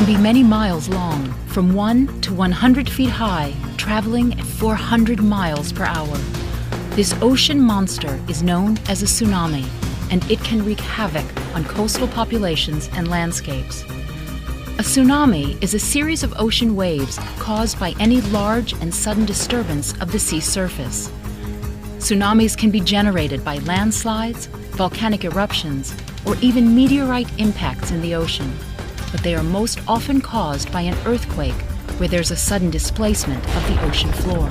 can be many miles long, from 1 to 100 feet high, traveling at 400 miles per hour. This ocean monster is known as a tsunami, and it can wreak havoc on coastal populations and landscapes. A tsunami is a series of ocean waves caused by any large and sudden disturbance of the sea surface. Tsunamis can be generated by landslides, volcanic eruptions, or even meteorite impacts in the ocean, but they are most often caused by an earthquake where there's a sudden displacement of the ocean floor.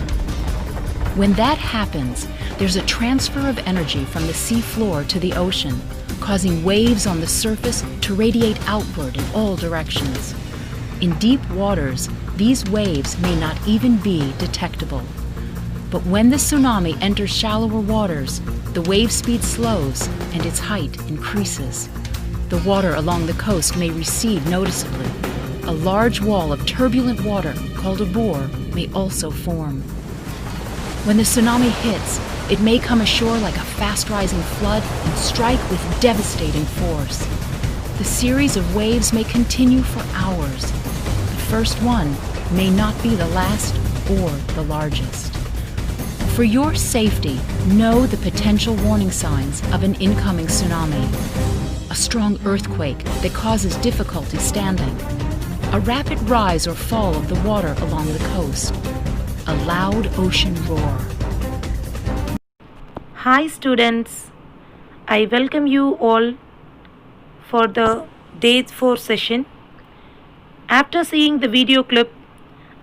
When that happens, there's a transfer of energy from the sea floor to the ocean, causing waves on the surface to radiate outward in all directions. In deep waters, these waves may not even be detectable. But when the tsunami enters shallower waters, the wave speed slows and its height increases. The water along the coast may recede noticeably. A large wall of turbulent water, called a bore, may also form. When the tsunami hits, it may come ashore like a fast-rising flood and strike with devastating force. The series of waves may continue for hours. The first one may not be the last or the largest. For your safety, know the potential warning signs of an incoming tsunami. A strong earthquake that causes difficulty standing. A rapid rise or fall of the water along the coast. A loud ocean roar. Hi students, I welcome you all for the day 4 session. After seeing the video clip,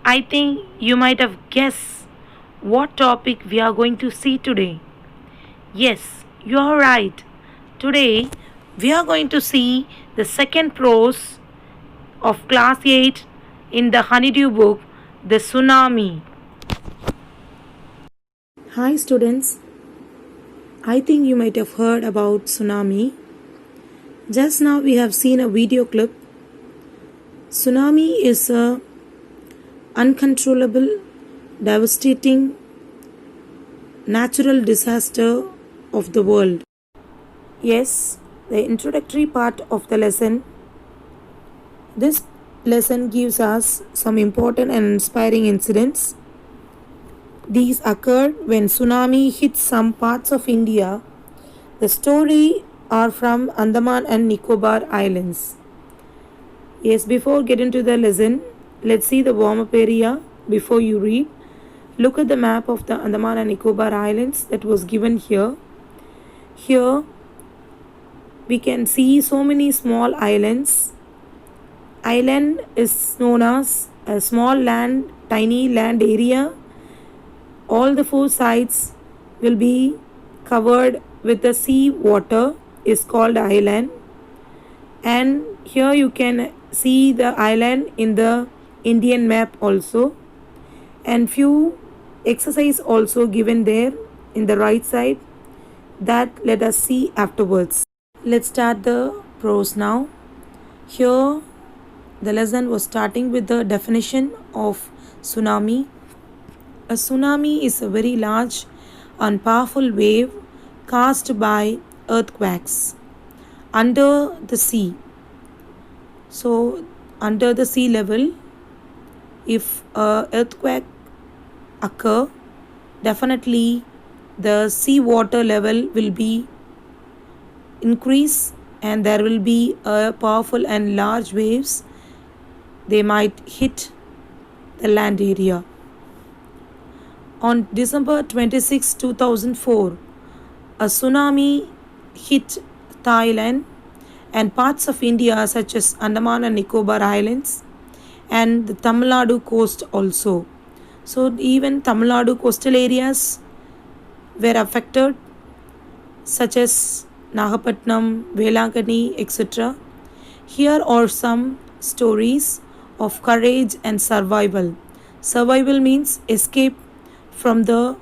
I think you might have guessed what topic we are going to see today. Yes, you are right. Today we are going to see the second prose of class 8 in the Honeydew book, The Tsunami. Hi students, I think you might have heard about tsunami. Just now we have seen a video clip. Tsunami is a uncontrollable, devastating natural disaster of the world. Yes, the introductory part of the lesson. This lesson gives us some important and inspiring incidents. These occurred when tsunami hit some parts of India. The story are from Andaman and Nicobar Islands. Yes, before getting to the lesson, let's see the warm-up area before you read. Look at the map of the Andaman and Nicobar Islands that was given here. Here, we can see so many small islands. Island is known as a small land, tiny land area. All the 4 sides will be covered with the sea water, is called island. And here you can see the island in the Indian map also. And few exercise also given there in the right side that let us see afterwards. Let's start the prose now. Here the lesson was starting with the definition of tsunami. A tsunami is a very large and powerful wave caused by earthquakes under the sea. So, under the sea level, if an earthquake occur, definitely the sea water level will be increase and there will be a powerful and large waves. They might hit the land area. On December 26, 2004, a tsunami hit Thailand and parts of India such as Andaman and Nicobar Islands and the Tamil Nadu coast also. So even Tamil Nadu coastal areas were affected such as Nagapattinam, Velangani, etc. Here are some stories of courage and survival. Survival means escape from the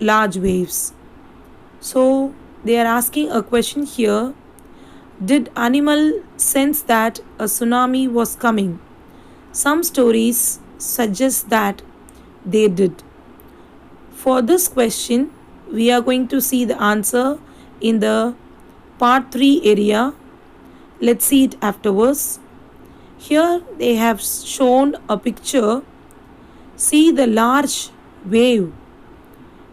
large waves. So they are asking a question here. Did animal sense that a tsunami was coming? Some stories suggest that they did. For this question, we are going to see the answer in the part 3 area. Let's see it afterwards. Here they have shown a picture. See the large wave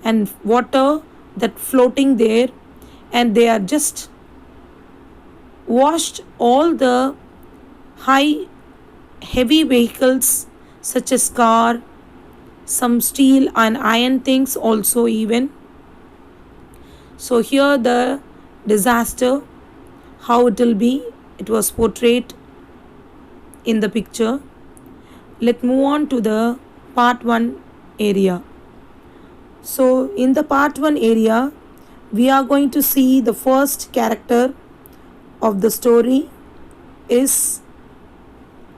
and water that floating there, and they are just washed all the high heavy vehicles such as car, some steel and iron things also even. So here the disaster, how it will be, it was portrayed in the picture. Let's move on to the part 1 area. So in the part 1 area, we are going to see the first character of the story is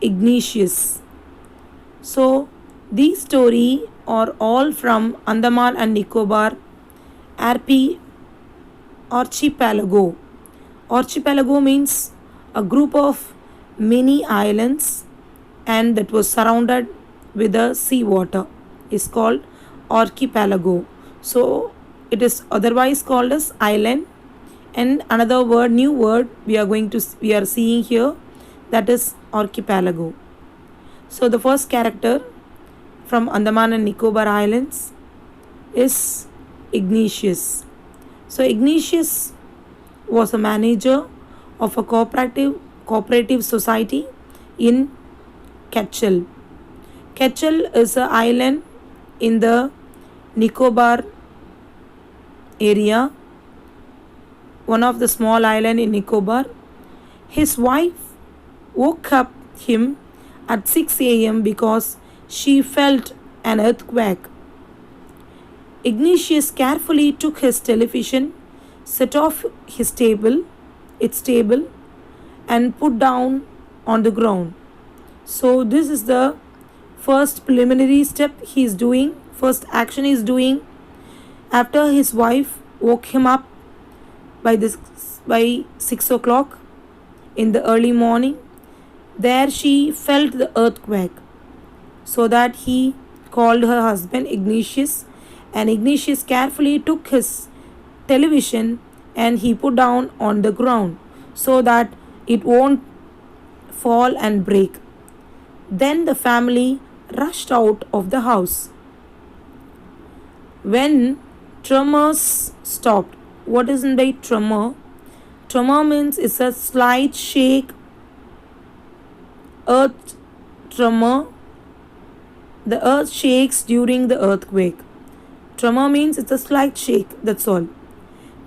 Ignatius. So these story are all from Andaman and Nicobar archipelago. Archipelago means a group of many islands and that was surrounded with the sea water is called archipelago. So it is otherwise called as island. And another word, new word we are seeing here, that is archipelago. So the first character from Andaman and Nicobar Islands is Ignatius. So Ignatius was a manager of a cooperative society in Ketchel. Ketchel is an island in the Nicobar area, one of the small island in Nicobar. His wife woke up him at 6 a.m. because she felt an earthquake. Ignatius carefully took his television, set off its table, and put down on the ground. So this is the first preliminary step he is doing, first action he is doing after his wife woke him up by 6 o'clock in the early morning. There she felt the earthquake, so that he called her husband Ignatius, and Ignatius carefully took his television and he put down on the ground so that it won't fall and break. Then the family rushed out of the house. When tremors stopped, what is meant by tremor? Tremor means it's a slight shake, earth tremor. The earth shakes during the earthquake. Tremor means it's a slight shake, that's all.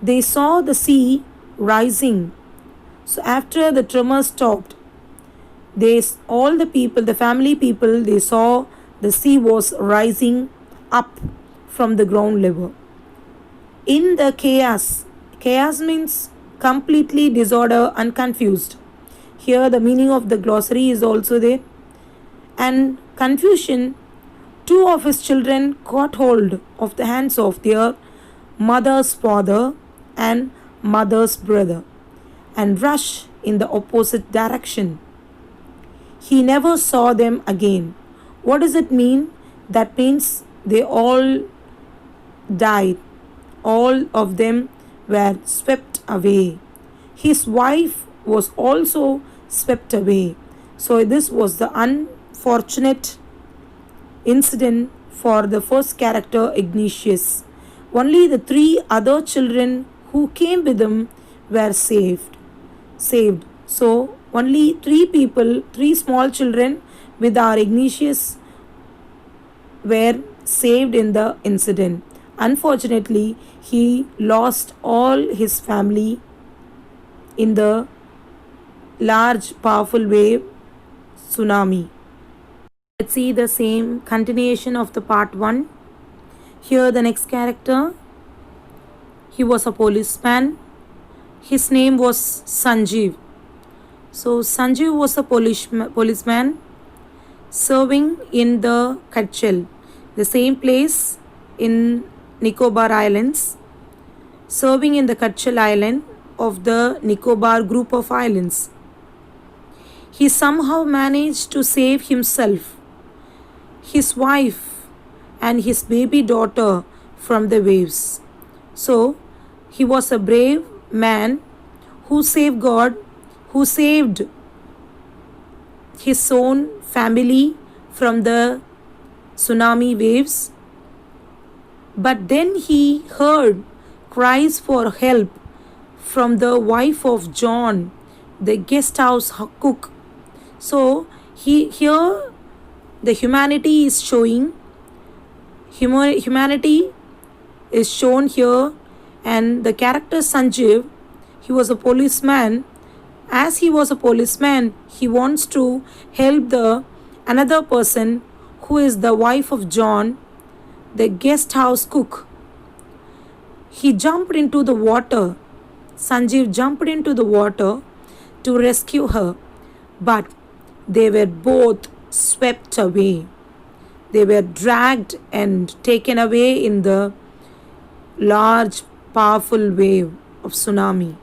They saw the sea rising. So after the tremor stopped, all the people, the family people, they saw the sea was rising up from the ground level. In the chaos means completely disorder and confused. Here the meaning of the glossary is also there. And confusion, two of his children caught hold of the hands of their mother's father and mother's brother and rushed in the opposite direction. He never saw them again. What does it mean? That means they all died. All of them were swept away. His wife was also swept away. So this was the unfortunate incident for the first character, Ignatius. Only the 3 other children who came with him were saved. So only 3 people, 3 small children with our Ignatius were saved in the incident. Unfortunately, he lost all his family in the large powerful wave tsunami. Let's see the same continuation of the part 1. Here the next character, he was a policeman. His name was Sanjeev. So Sanjeev was a policeman serving in the Ketchel, the same place in Nicobar Islands, serving in the Ketchel Island of the Nicobar group of islands. He somehow managed to save himself, his wife, and his baby daughter from the waves. So he was a brave man who saved his own family from the tsunami waves. But then he heard cries for help from the wife of John, the guest house cook. So here the humanity is showing. Humanity is shown here, and the character Sanjeev, he was a policeman. As he was a policeman, he wants to help the another person who is the wife of John, the guest house cook. He jumped into the water. Sanjeev jumped into the water to rescue her, but they were both swept away. They were dragged and taken away in the large, powerful wave of tsunami.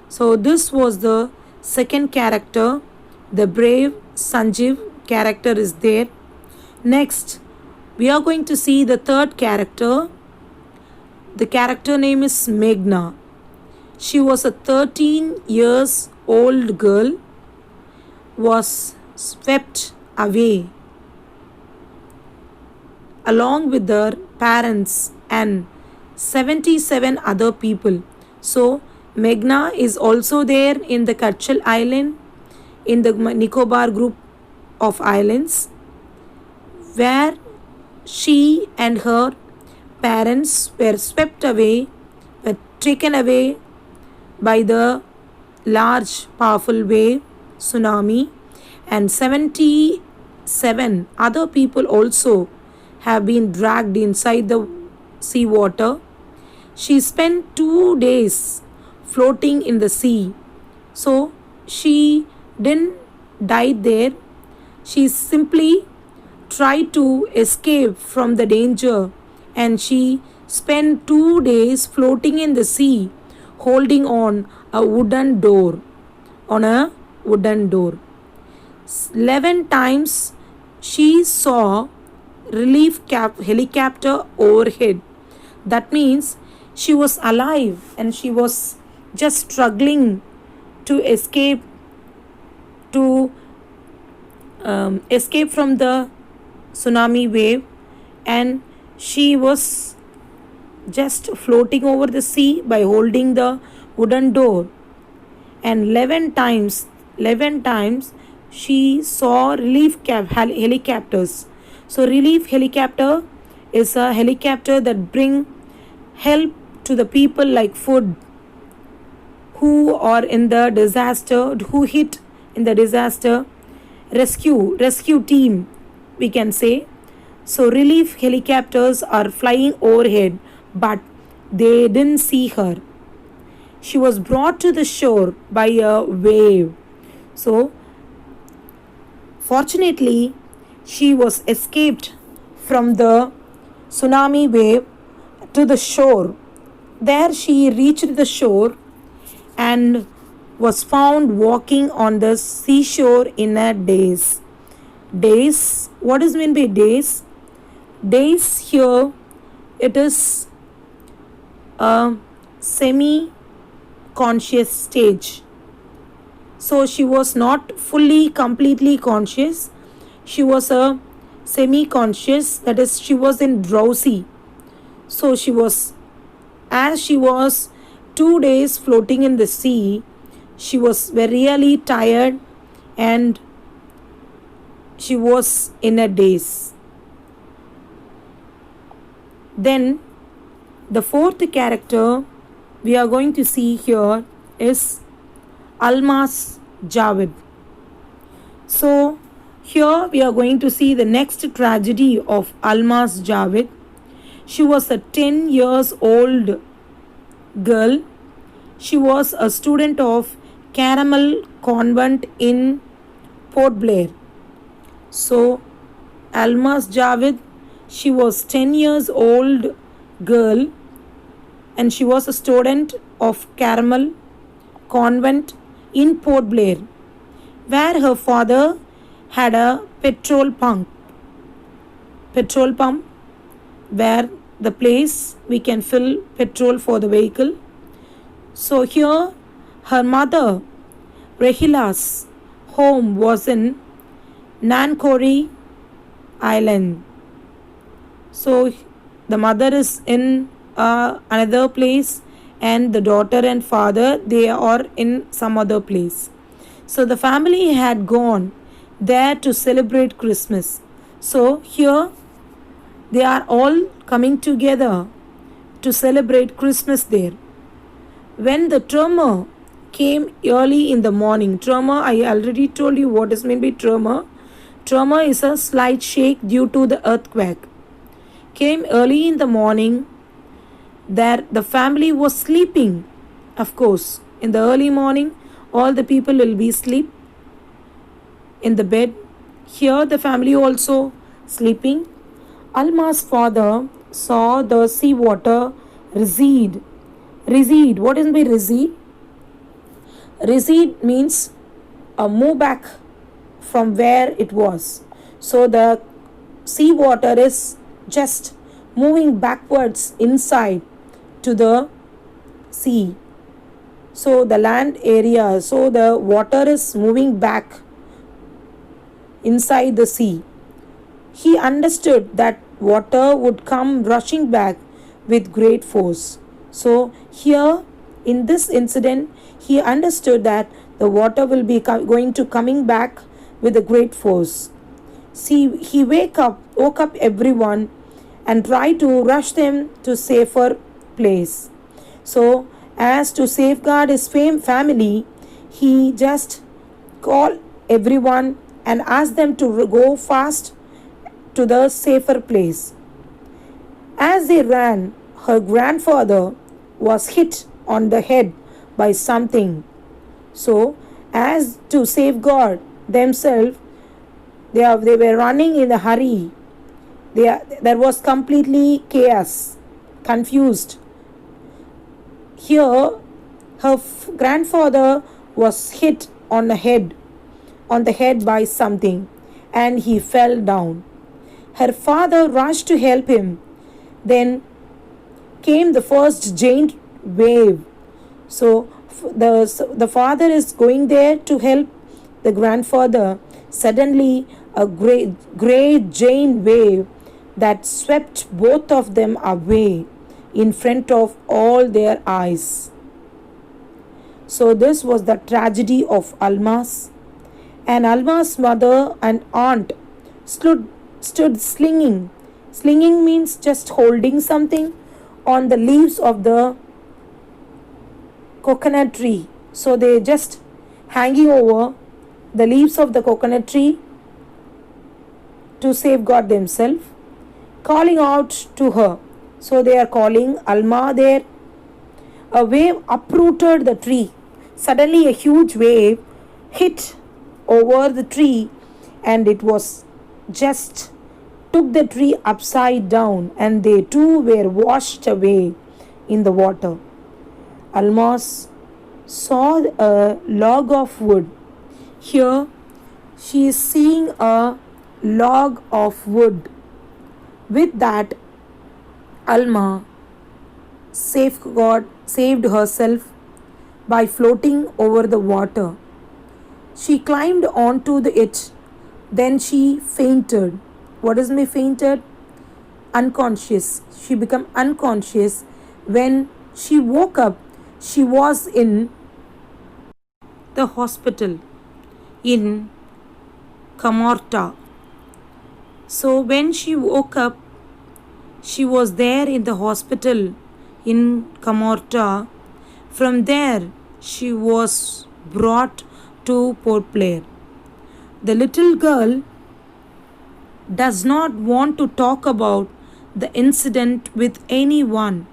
So, this was the second character, the brave Sanjeev character is there. Next, we are going to see the third character. The character name is Meghna. She was a 13 years old girl, was swept away along with her parents and 77 other people. So Meghna is also there in the Kachal Island, in the Nicobar group of islands, where she and her parents were swept away, were taken away by the large powerful wave tsunami, and 77 other people also have been dragged inside the seawater. She spent 2 days floating in the sea. So she didn't die there. She simply tried to escape from the danger, and she spent 2 days floating in the sea, holding on a wooden door. 11 times she saw relief helicopter overhead. That means she was alive and she was just struggling to escape from the tsunami wave, and she was just floating over the sea by holding the wooden door. And 11 times she saw relief helicopters. So relief helicopter is a helicopter that bring help to the people, like food, who are in the disaster, who hit in the disaster, rescue team, we can say. So relief helicopters are flying overhead, but they didn't see her. She was brought to the shore by a wave. So fortunately, she was escaped from the tsunami wave to the shore. There she reached the shore and was found walking on the seashore in a daze. Daze, what does mean by daze? Daze here, it is a semi-conscious stage. So she was not completely conscious. She was a semi-conscious, that is, she was in drowsy. So as she was 2 days floating in the sea, she was really tired and she was in a daze. Then the fourth character we are going to see here is Almaz Javed. So here we are going to see the next tragedy of Almaz Javed. She was a 10 years old girl. She was a student of Caramel Convent in Port Blair. So Almaz Javed, she was 10 years old girl and she was a student of Caramel Convent in Port Blair, where her father had a petrol pump where the place we can fill petrol for the vehicle. So here her mother Rahila's home was in Nancowry Island. So the mother is in another place, and the daughter and father, they are in some other place. So the family had gone there to celebrate Christmas. So here they are all coming together to celebrate Christmas there. When the tremor came early in the morning, tremor, I already told you what is meant by tremor. Tremor is a slight shake due to the earthquake. Came early in the morning, there the family was sleeping. Of course, in the early morning, all the people will be asleep in the bed. Here the family also sleeping. Alma's father saw the sea water recede. Recede. What is by recede? Recede means move back from where it was. So the sea water is just moving backwards inside to the sea. So the land area, so the water is moving back inside the sea. He understood that water would come rushing back with great force. So here in this incident, he understood that the water will be going to coming back with a great force. See, he woke up everyone and tried to rush them to safer place. So as to safeguard his family, he just called everyone and asked them to go fast to the safer place. As they ran, her grandfather was hit on the head by something. So, as to safeguard themselves, they were running in a hurry. There was completely chaos, confused. Here, her grandfather was hit on the head by something, and he fell down. Her father rushed to help him. Then came the first giant wave. So the father is going there to help the grandfather. Suddenly, a great giant wave that swept both of them away in front of all their eyes. So this was the tragedy of Alma's. And Alma's mother and aunt stood slinging. Slinging means just holding something on the leaves of the coconut tree. So they just hanging over the leaves of the coconut tree to safeguard themselves, calling out to her. So they are calling Alma there. A wave uprooted the tree. Suddenly a huge wave hit over the tree, and it was just took the tree upside down, and they too were washed away in the water. Almas saw a log of wood. Here she is seeing a log of wood. With that, Alma saved herself by floating over the water. She climbed onto it. Then she fainted. What does mean fainted? Unconscious. She became unconscious. When she woke up, she was in the hospital in Kamorta. So when she woke up, she was there in the hospital in Kamorta. From there, she was brought to Port Blair. The little girl does not want to talk about the incident with anyone.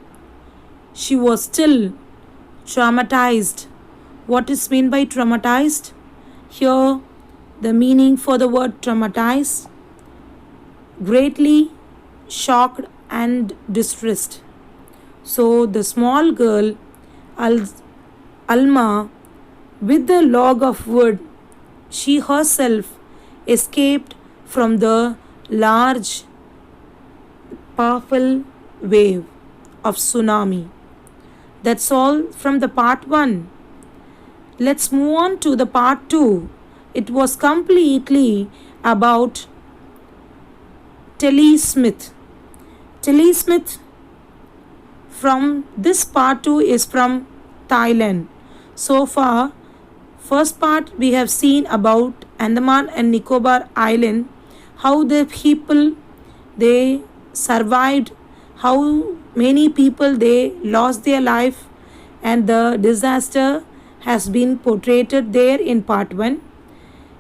She was still traumatized. What is meant by traumatized? Here, the meaning for the word traumatized: greatly shocked and distressed. So the small girl, Alma, with the log of wood, she herself escaped from the large, powerful wave of tsunami. That's all from the part 1. Let's move on to the part 2. It was completely about Telly Smith. Telly Smith from this part 2 is from Thailand. So far, first part we have seen about Andaman and Nicobar Island, how the people they survived, how many people they lost their life, and the disaster has been portrayed there in part 1.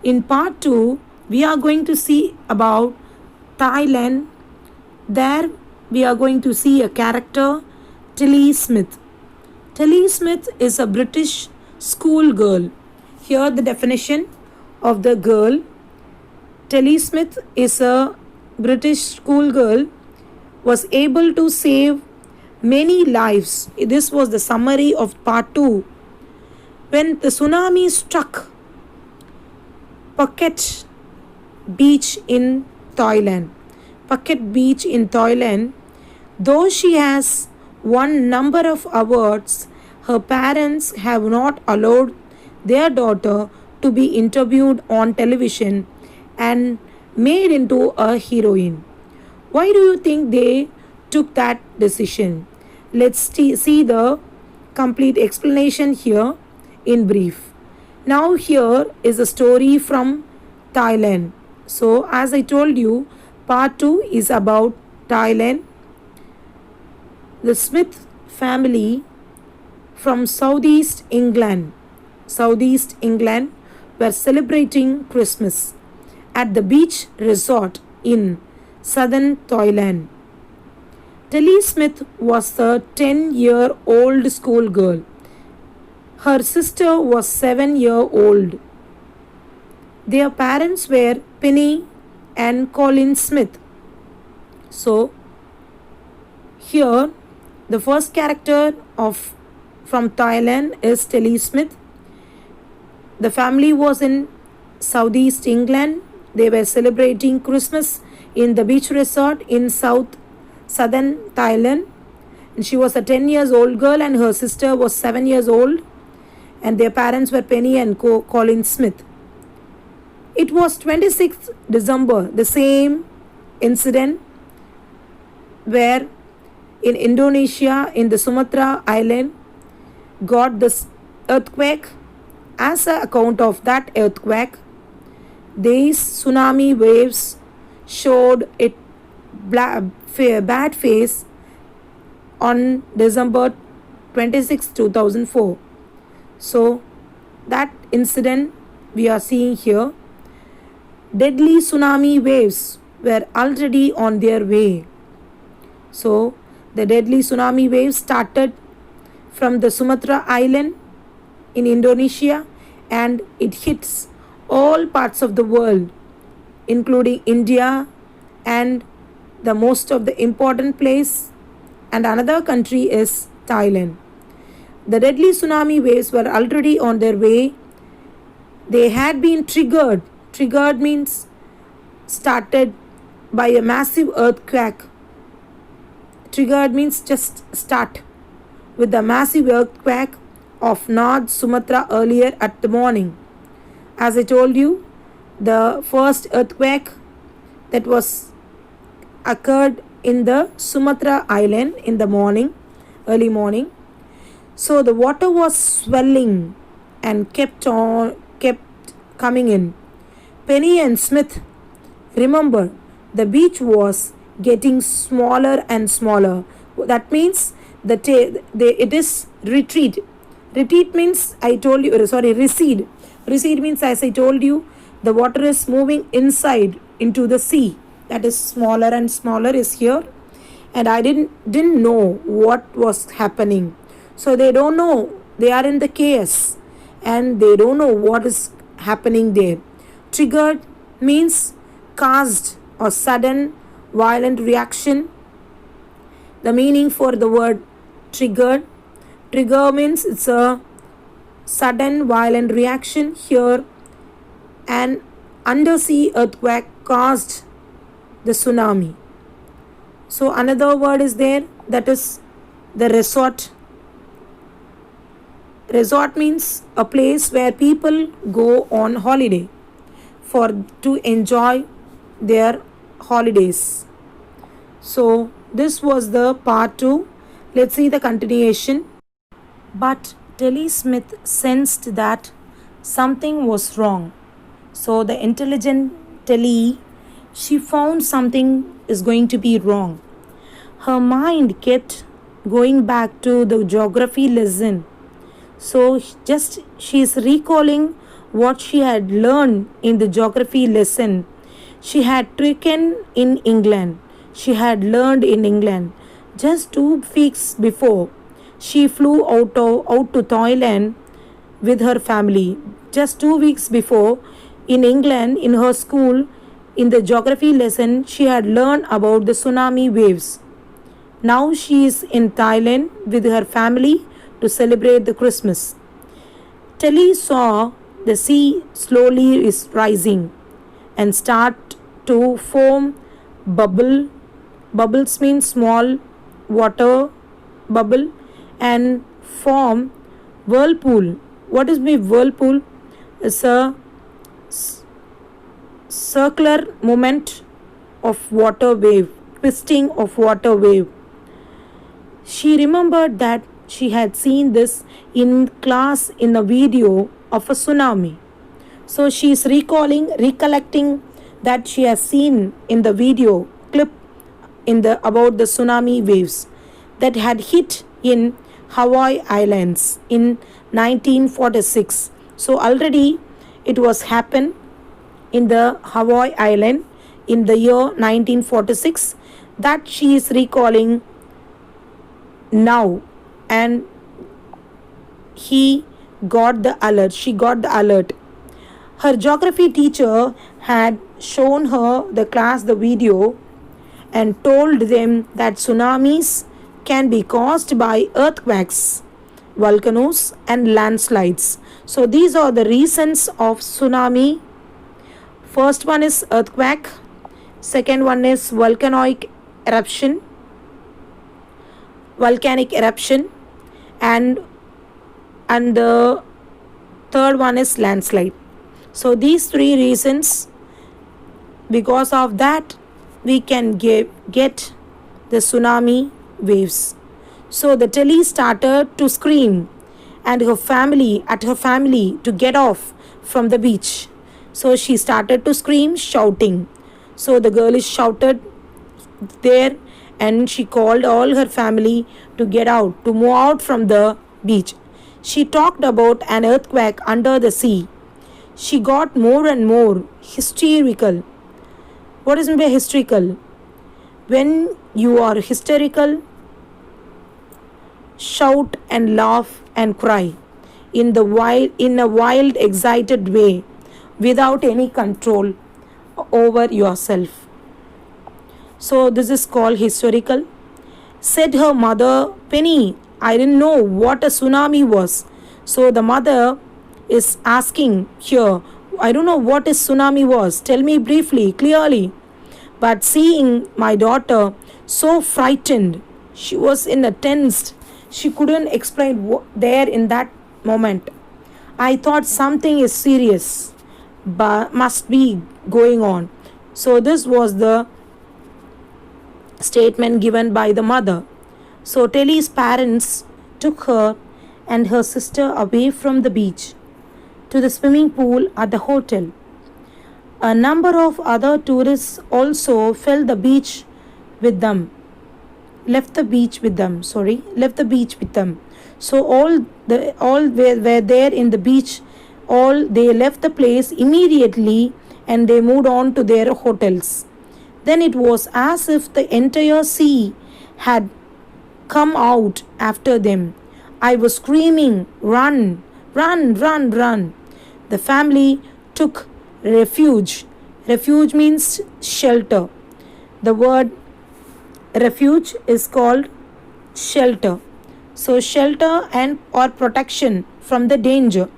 In part 2, we are going to see about Thailand. There we are going to see a character, Tilly Smith. Tilly Smith is a British schoolgirl. Here the definition of the girl. Tilly Smith is a British schoolgirl, was able to save many lives. This was the summary of part 2. When the tsunami struck Phuket beach in Thailand. Phuket beach in Thailand, though she has won number of awards, her parents have not allowed their daughter to be interviewed on television and made into a heroine. Why do you think they took that decision? Let's see the complete explanation here in brief. Now here is a story from Thailand. So as I told you, part 2 is about Thailand. The Smith family from Southeast England were celebrating Christmas at the beach resort in southern Thailand. Tilly Smith was a 10-year-old schoolgirl. Her sister was 7-year-old. Their parents were Penny and Colin Smith. So, here the first character from Thailand is Tilly Smith. The family was in Southeast England. They were celebrating Christmas in the beach resort in southern Thailand. And she was a 10 years old girl and her sister was 7 years old. And their parents were Penny and Colin Smith. It was 26th December, the same incident where in Indonesia, in the Sumatra Island, got this earthquake. As an account of that earthquake, these tsunami waves showed it bad face on December 26, 2004. So that incident we are seeing here. Deadly tsunami waves were already on their way. So the deadly tsunami waves started from the Sumatra Island in Indonesia and it hits all parts of the world, including India and the most of the important place, and another country is Thailand. The deadly tsunami waves were already on their way. They had been triggered. Triggered means started by a massive earthquake. Triggered means just start with the massive earthquake of North Sumatra earlier at the morning. As I told you, the first earthquake that was occurred in the Sumatra Island in the morning, early morning. So the water was swelling and kept coming in. Penny and Smith, remember, the beach was getting smaller and smaller. That means it is retreat. Retreat means recede. Recede means, as I told you, the water is moving inside into the sea. That is smaller and smaller is here. And I didn't know what was happening. So they don't know. They are in the chaos and they don't know what is happening there. Triggered means caused or sudden violent reaction. The meaning for the word triggered. Trigger means it's a sudden violent reaction. Here an undersea earthquake caused the tsunami. So another word is there, that is the resort. Resort means a place where people go on holiday. for to enjoy their holidays. So this was the part 2. Let's see the continuation. But Telly Smith sensed that something was wrong. So the intelligent Telly, she found something is going to be wrong. Her mind kept going back to the geography lesson. So she is recalling what she had learned in the geography lesson. She had taken in England. She had learned in England. Just 2 weeks before, she flew out to Thailand with her family. Just 2 weeks before, in England, in her school, in the geography lesson, she had learned about the tsunami waves. Now she is in Thailand with her family to celebrate the Christmas. Telly saw the sea slowly is rising and start to form bubble. Bubbles mean small water bubble and form whirlpool. What is my whirlpool? It's a circular movement of water wave, twisting of water wave. She remembered that she had seen this in class in a video of a tsunami. So she is recollecting that she has seen in the video clip about the tsunami waves that had hit in Hawaii Islands in 1946. So already it was happened in the Hawaii Island in the year 1946 that she is recalling now, and she got the alert. Her geography teacher had shown her the class the video and told them that tsunamis can be caused by earthquakes, volcanoes and landslides. So these are the reasons of tsunami. First one is earthquake, second one is volcanic eruption, and the third one is landslide. So these 3 reasons, because of that we can get the tsunami waves. So the Telly started to scream and her family to get off from the beach. So she started to scream, shouting. So the girl is shouted there and she called all her family to get out, to move out from the beach. She talked about an earthquake under the sea. She got more and more hysterical. What is meant by hysterical? When you are hysterical, shout and laugh and cry in a wild, excited way without any control over yourself. So this is called hysterical. Said her mother, Penny, I didn't know what a tsunami was. So the mother is asking here, I don't know what a tsunami was. Tell me briefly, clearly. But seeing my daughter so frightened, she was in a tensed. She couldn't explain what there in that moment. I thought something is serious, but must be going on. So this was the statement given by the mother. So Telly's parents took her and her sister away from the beach to the swimming pool at the hotel. A number of other tourists also left the beach with them. So all were there in the beach. All they left the place immediately and they moved on to their hotels. Then it was as if the entire sea had come out after them. I was screaming, run, run, run, run. The family took refuge. Refuge means shelter. The word refuge is called shelter. So shelter and or protection from the danger.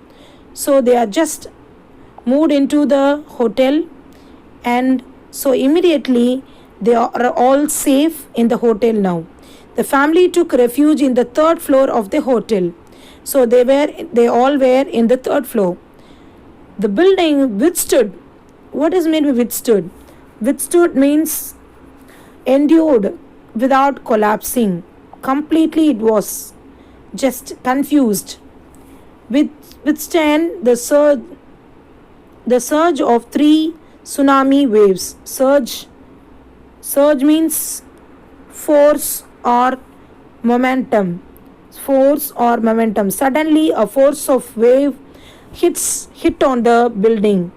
So they are just moved into the hotel, and so immediately they are all safe in the hotel now. The family took refuge in the 3rd floor of the hotel. So they all were in the 3rd floor. The building withstood What is meant by withstood? Withstood means endured without collapsing. Completely it was just confused. Withstand the surge of three tsunami waves. Surge means force or momentum. Force or momentum. Suddenly a force of wave hit on the building.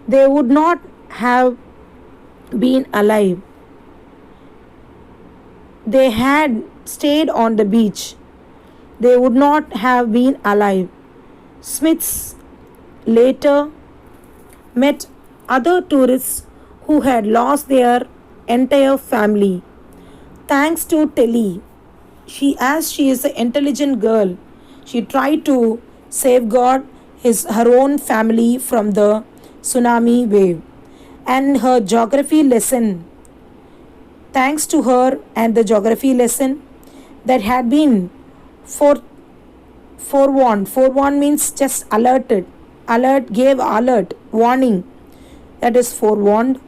They would not have been alive. They had stayed on the beach. They would not have been alive. Smiths later met other tourists who had lost their entire family. Thanks to Telly, as she is an intelligent girl, she tried to safeguard her own family from the tsunami wave. And her geography lesson, thanks to her and the geography lesson that had been forewarned. Forewarned means just alerted. Gave alert, warning. That is forewarned.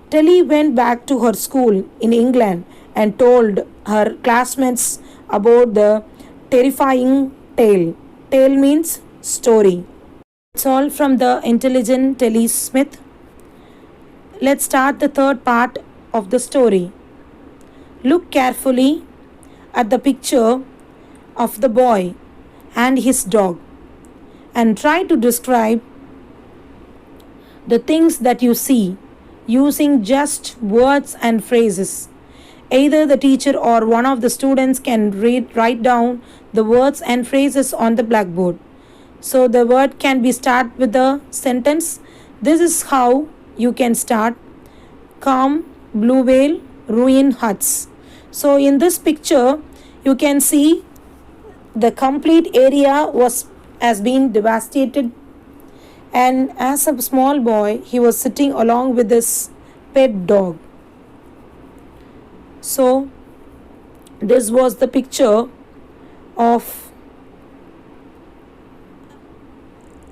Telly went back to her school in England and told her classmates about the terrifying tale. Tale means story. It's all from the intelligent Telly Smith. Let's start the third part of the story. Look carefully at the picture of the boy and his dog and try to describe the things that you see using just words and phrases. Either the teacher or one of the students can write down the words and phrases on the blackboard. So the word can be start with the sentence. This is how you can start. Calm, blue whale, ruin huts. So in this picture, you can see the complete area has been devastated, and as a small boy, he was sitting along with his pet dog. So this was the picture of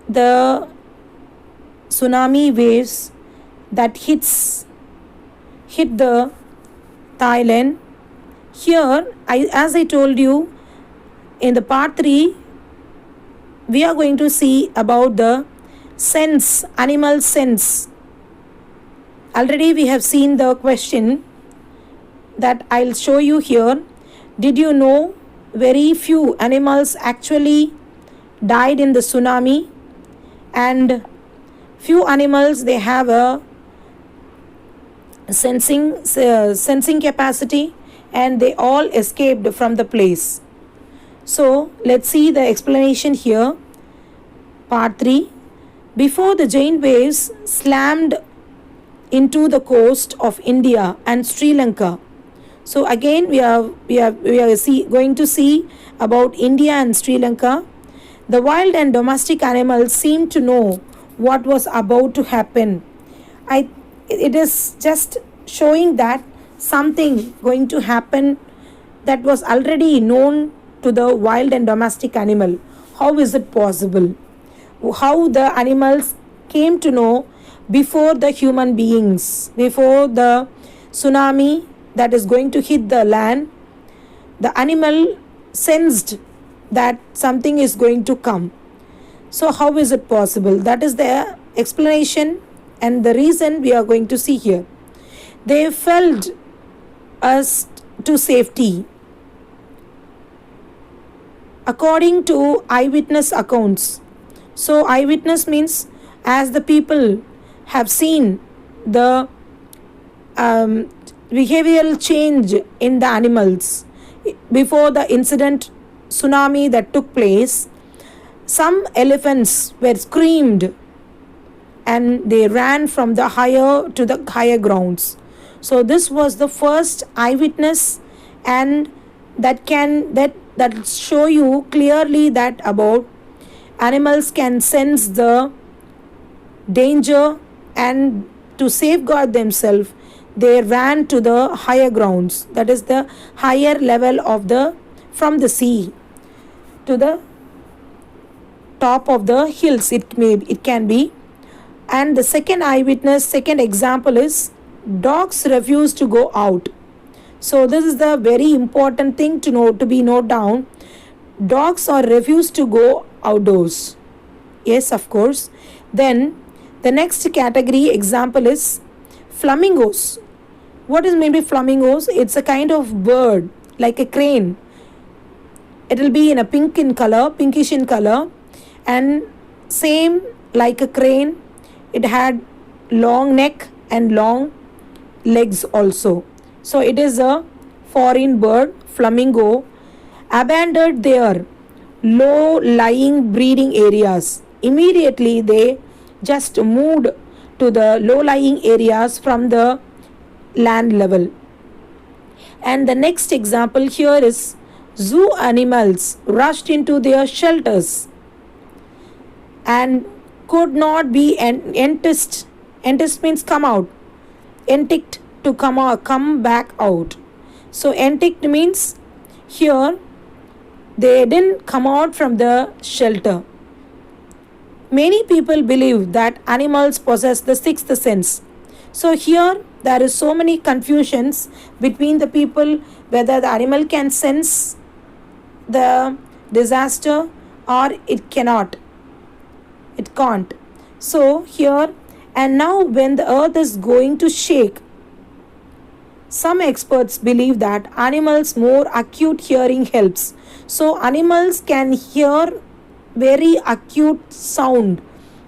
the tsunami waves that hit the Thailand. Here, as I told you, in the part 3, we are going to see about the sense, animal sense. Already we have seen the question that I'll show you here. Did you know very few animals actually died in the tsunami, and few animals they have a sensing capacity, and they all escaped from the place. So let's see the explanation here. Part 3. Before the giant waves slammed into the coast of India and Sri Lanka. So again we are going to see about India and Sri Lanka. The wild and domestic animals seemed to know what was about to happen. It is just showing that something going to happen that was already known to the wild and domestic animal. How is it possible? How the animals came to know before the human beings, before the tsunami that is going to hit the land, the animal sensed that something is going to come. So how is it possible? That is the explanation and the reason we are going to see here. They felt us to safety. According to eyewitness accounts. So eyewitness means as the people have seen the behavioral change in the animals before the incident tsunami that took place. Some elephants were screamed and they ran from the higher to the higher grounds. So this was the first eyewitness, and that show you clearly that about animals can sense the danger, and to safeguard themselves they ran to the higher grounds, that is the higher level of from the sea to the top of the hills. It can be And the second example is dogs refuse to go out. So this is the very important thing to know, to be note down. Dogs are refuse to go outdoors. Yes, of course. Then the next category example is flamingos. What is maybe flamingos? It's a kind of bird like a crane. It will be in a pinkish in color, and same like a crane. It had long neck and long legs also. So it is a foreign bird, flamingo, abandoned their low lying breeding areas. Immediately they just moved to the low lying areas from the land level. And the next example here is zoo animals rushed into their shelters and could not be enticed. Enticed means come out. Enticked to come back out. So enticked means here they didn't come out from the shelter. Many people believe that animals possess the sixth sense. So here there is so many confusions between the people whether the animal can sense the disaster or it cannot. It can't. So here and now when the earth is going to shake, some experts believe that animals more acute hearing helps. So animals can hear very acute sound,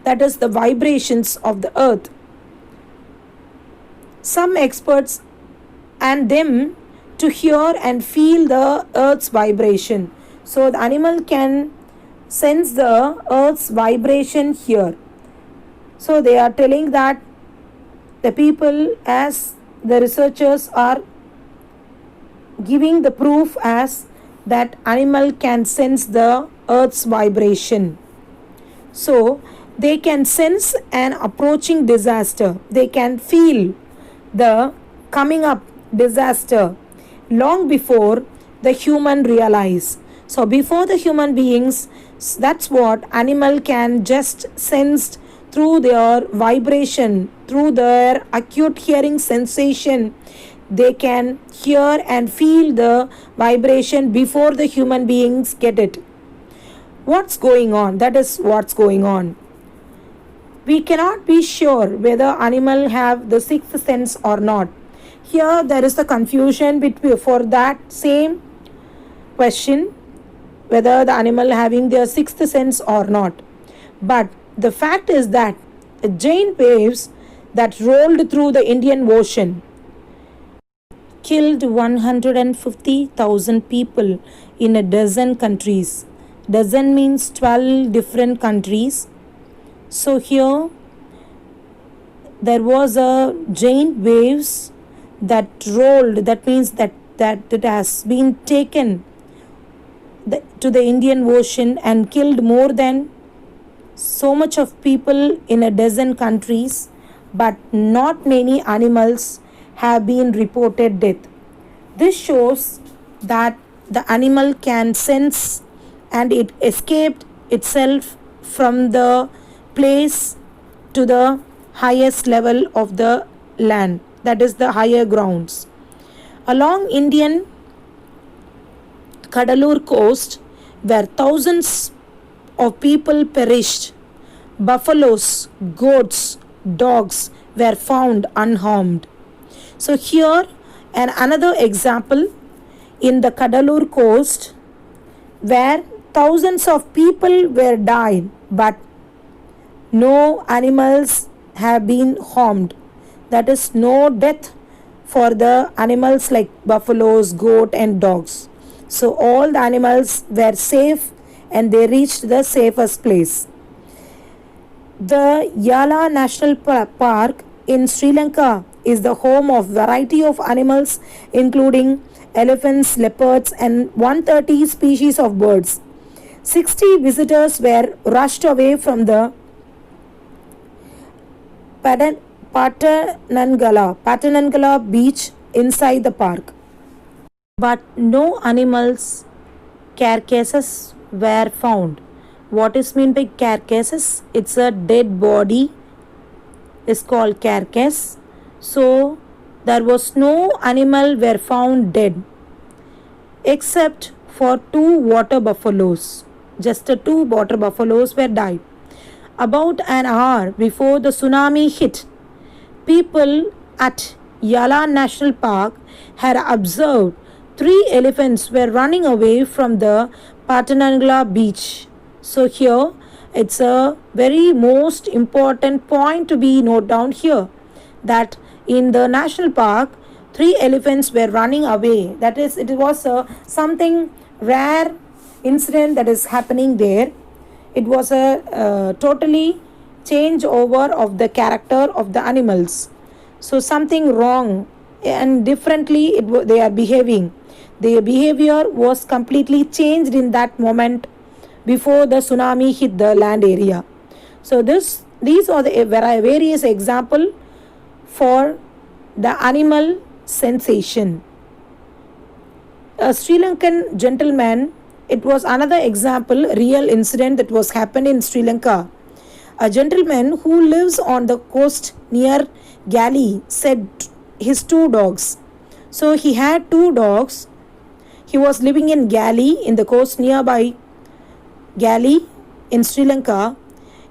that is the vibrations of the earth. Some experts and them to hear and feel the earth's vibration. So the animal can sense the earth's vibration here. So they are telling that the people, as the researchers are giving the proof as that animal can sense the earth's vibration. So they can sense an approaching disaster. They can feel the coming up disaster long before the human realize. So before the human beings, that's what animal can just sense through their vibration, through their acute hearing sensation. They can hear and feel the vibration before the human beings get it. What's going on? That is what's going on. We cannot be sure whether animal have the sixth sense or not. Here there is the confusion between for that same question, whether the animal having their sixth sense or not. But the fact is that the giant waves that rolled through the Indian Ocean killed 150,000 people in a dozen countries. Dozen means 12 different countries. So here there was a giant waves that rolled, that means that it has been taken to the Indian Ocean and killed more than so much of people in a dozen countries, but not many animals have been reported death. This shows that the animal can sense and it escaped itself from the place to the highest level of the land, that is the higher grounds. Along Indian Kadalur coast, where thousands of people perished, buffaloes, goats, dogs were found unharmed. So here another example in the Kadalur coast where thousands of people were died, but no animals have been harmed. That is no death for the animals like buffaloes, goat and dogs. So all the animals were safe and they reached the safest place. The Yala National Park in Sri Lanka is the home of variety of animals including elephants, leopards and 130 species of birds. 60 visitors were rushed away from the Patanangala beach inside the park. But no animals carcasses were found. What is meant by carcasses? It's a dead body is called carcass. So there was no animal were found dead except for two water buffaloes. Just the two water buffaloes were died. About an hour before the tsunami hit, people at Yala National Park had observed three elephants were running away from the Patanangla beach. So here it's a very most important point to be noted down here, that in the national park three elephants were running away. That is, it was something rare incident that is happening there. It was a totally changeover of the character of the animals. So something wrong and differently they are behaving. Their behavior was completely changed in that moment before the tsunami hit the land area. So these are the various example for the animal sensation. A Sri Lankan gentleman, it was another example, real incident that was happened in Sri Lanka. A gentleman who lives on the coast near Gali said his two dogs. So he had two dogs. He was living in Gali in the coast nearby Gali in Sri Lanka.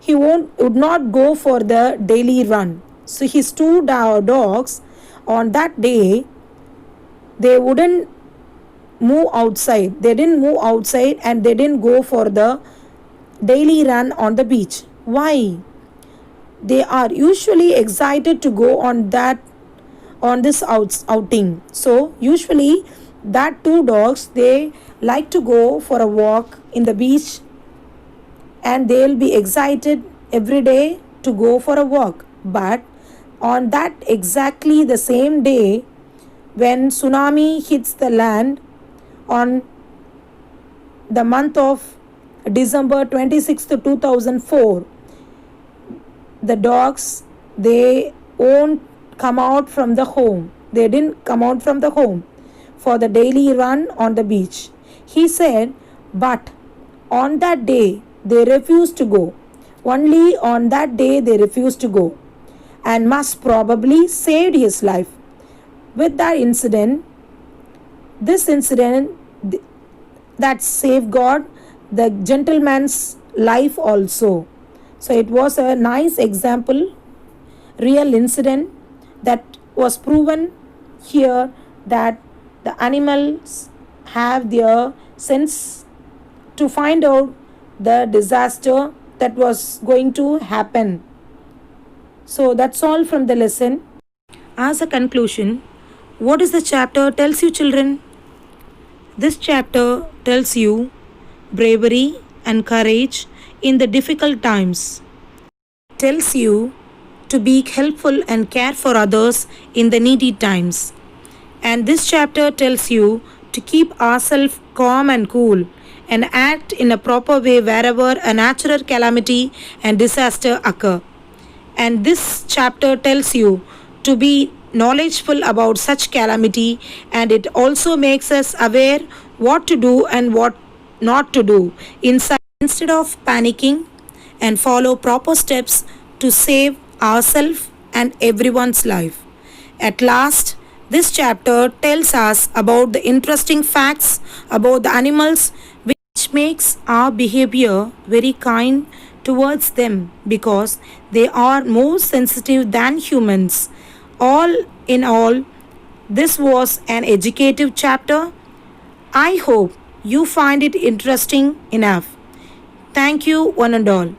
He would not go for the daily run. So his two dogs on that day, they wouldn't move outside. They didn't move outside and they didn't go for the daily run on the beach. Why? They are usually excited to go on this outing. So usually that two dogs, they like to go for a walk in the beach and they'll be excited every day to go for a walk. But on that exactly the same day when tsunami hits the land on the month of December 26th, 2004, the dogs, they won't come out from the home. They didn't come out from the home for the daily run on the beach. He said, but on that day they refused to go. Only on that day they refused to go and must probably saved his life. With that incident, this incident that safeguard the gentleman's life also. So it was a nice example, real incident that was proven here, that the animals have their sense to find out the disaster that was going to happen. So that's all from the lesson. As a conclusion, what is the chapter tells you, children? This chapter tells you bravery and courage in the difficult times. It tells you to be helpful and care for others in the needy times. And this chapter tells you to keep ourselves calm and cool and act in a proper way wherever a natural calamity and disaster occur. And this chapter tells you to be knowledgeable about such calamity, and it also makes us aware what to do and what not to do instead of panicking, and follow proper steps to save ourselves and everyone's life. At last, this chapter tells us about the interesting facts about the animals, which makes our behavior very kind towards them because they are more sensitive than humans. All in all, this was an educative chapter. I hope you find it interesting enough. Thank you, one and all.